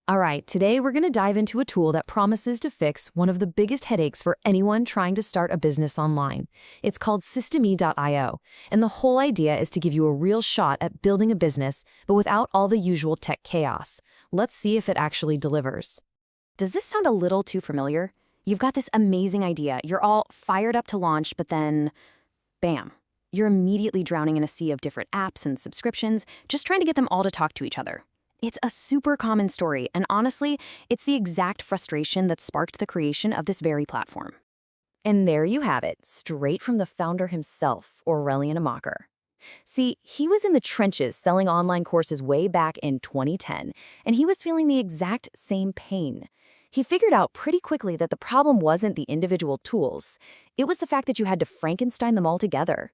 All right, today we're going to dive into a tool that promises to fix one of the biggest headaches for anyone trying to start a business online. It's called Systeme.io, and the whole idea is to give you a real shot at building a business, but without all the usual tech chaos. Let's see if it actually delivers. Does this sound a little too familiar? You've got this amazing idea, you're all fired up to launch, but then, bam, you're immediately drowning in a sea of different apps and subscriptions, just trying to get them all to talk to each other. It's a super common story, and honestly, it's the exact frustration that sparked the creation of this very platform. And there you have it, straight from the founder himself, Aurelian Amaker. See, he was in the trenches selling online courses way back in 2010, and he was feeling the exact same pain. He figured out pretty quickly that the problem wasn't the individual tools. It was the fact that you had to Frankenstein them all together.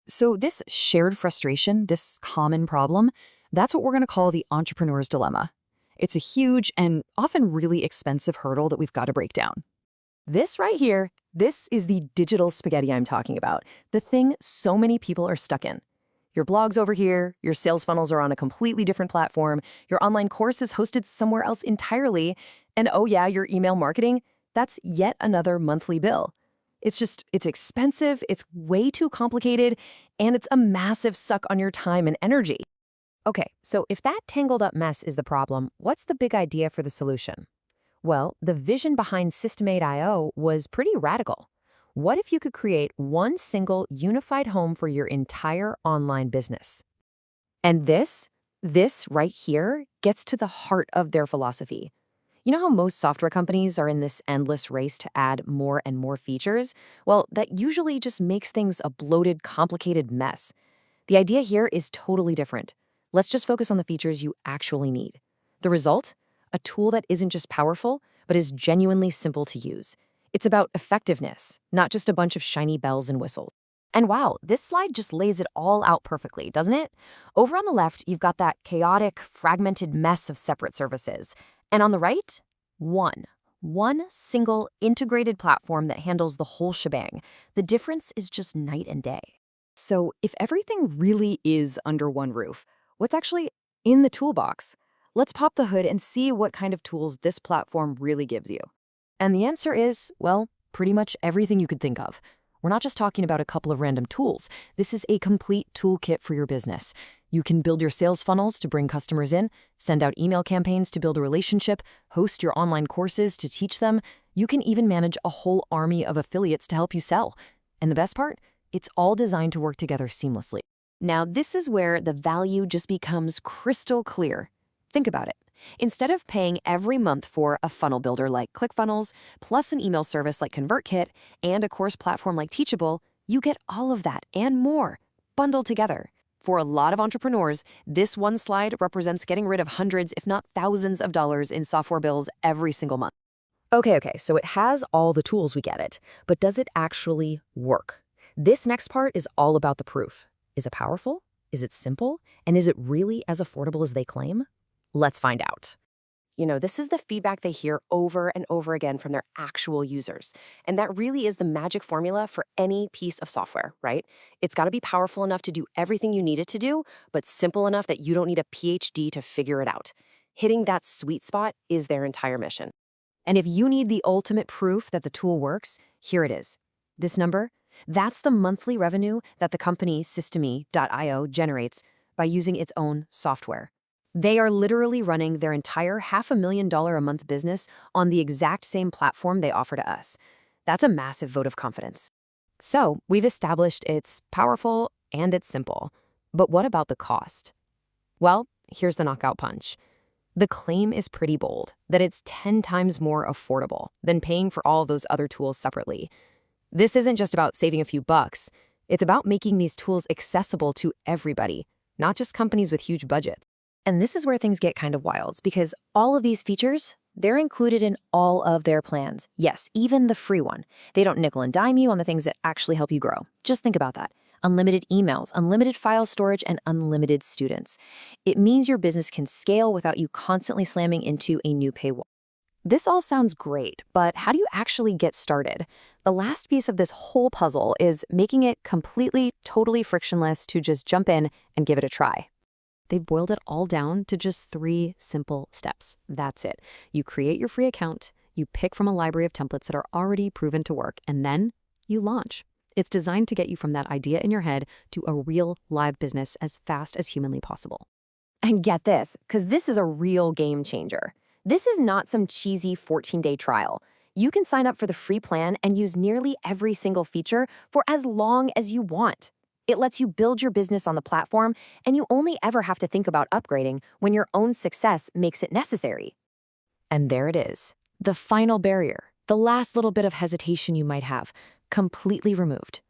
So this shared frustration, this common problem, that's what we're going to call the entrepreneur's dilemma. It's a huge and often really expensive hurdle that we've got to break down. This right here, this is the digital spaghetti I'm talking about, the thing so many people are stuck in. Your blog's over here, your sales funnels are on a completely different platform, your online course is hosted somewhere else entirely, and oh yeah, your email marketing, that's yet another monthly bill. It's expensive, it's way too complicated, and it's a massive suck on your time and energy. Okay, so if that tangled up mess is the problem, what's the big idea for the solution? Well, the vision behind Systeme.io was pretty radical. What if you could create one single unified home for your entire online business? And this right here gets to the heart of their philosophy. You know how most software companies are in this endless race to add more and more features? Well, that usually just makes things a bloated, complicated mess. The idea here is totally different. Let's just focus on the features you actually need. The result? A tool that isn't just powerful, but is genuinely simple to use. It's about effectiveness, not just a bunch of shiny bells and whistles. And wow, this slide just lays it all out perfectly, doesn't it? Over on the left, you've got that chaotic, fragmented mess of separate services. And on the right, one single integrated platform that handles the whole shebang. The difference is just night and day. So if everything really is under one roof, what's actually in the toolbox? Let's pop the hood and see what kind of tools this platform really gives you. And the answer is, well, pretty much everything you could think of. We're not just talking about a couple of random tools. This is a complete toolkit for your business. You can build your sales funnels to bring customers in, send out email campaigns to build a relationship, host your online courses to teach them. You can even manage a whole army of affiliates to help you sell. And the best part? It's all designed to work together seamlessly. Now, this is where the value just becomes crystal clear. Think about it. Instead of paying every month for a funnel builder like ClickFunnels, plus an email service like ConvertKit, and a course platform like Teachable, you get all of that and more bundled together. For a lot of entrepreneurs, this one slide represents getting rid of hundreds, if not thousands of dollars in software bills every single month. Okay, so it has all the tools, we get it. But does it actually work? This next part is all about the proof. Is it powerful? Is it simple? And is it really as affordable as they claim? Let's find out. You know, this is the feedback they hear over and over again from their actual users. And that really is the magic formula for any piece of software, right? It's got to be powerful enough to do everything you need it to do, but simple enough that you don't need a PhD to figure it out. Hitting that sweet spot is their entire mission. And if you need the ultimate proof that the tool works, here it is. This number? That's the monthly revenue that the company Systeme.io generates by using its own software. They are literally running their entire $500,000 a month business on the exact same platform they offer to us. That's a massive vote of confidence. So we've established it's powerful and it's simple. But what about the cost? Well, here's the knockout punch. The claim is pretty bold, that it's 10 times more affordable than paying for all those other tools separately. This isn't just about saving a few bucks. It's about making these tools accessible to everybody, not just companies with huge budgets. And this is where things get kind of wild, because all of these features, they're included in all of their plans. Yes, even the free one. They don't nickel and dime you on the things that actually help you grow. Just think about that. Unlimited emails, unlimited file storage, and unlimited students. It means your business can scale without you constantly slamming into a new paywall. This all sounds great, but how do you actually get started? The last piece of this whole puzzle is making it completely, totally frictionless to just jump in and give it a try. They've boiled it all down to just 3 simple steps. That's it. You create your free account, you pick from a library of templates that are already proven to work, and then you launch. It's designed to get you from that idea in your head to a real live business as fast as humanly possible. And get this, because this is a real game changer. This is not some cheesy 14-day trial. You can sign up for the free plan and use nearly every single feature for as long as you want. It lets you build your business on the platform, and you only ever have to think about upgrading when your own success makes it necessary. And there it is, the final barrier, the last little bit of hesitation you might have, completely removed.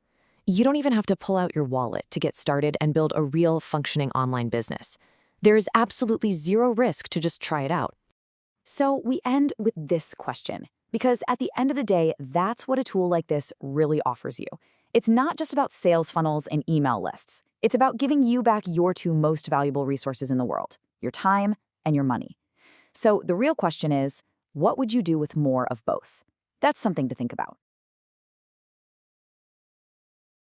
You don't even have to pull out your wallet to get started and build a real functioning online business. There is absolutely zero risk to just try it out. So we end with this question, because at the end of the day, that's what a tool like this really offers you. It's not just about sales funnels and email lists. It's about giving you back your 2 most valuable resources in the world, your time and your money. So the real question is, what would you do with more of both? That's something to think about.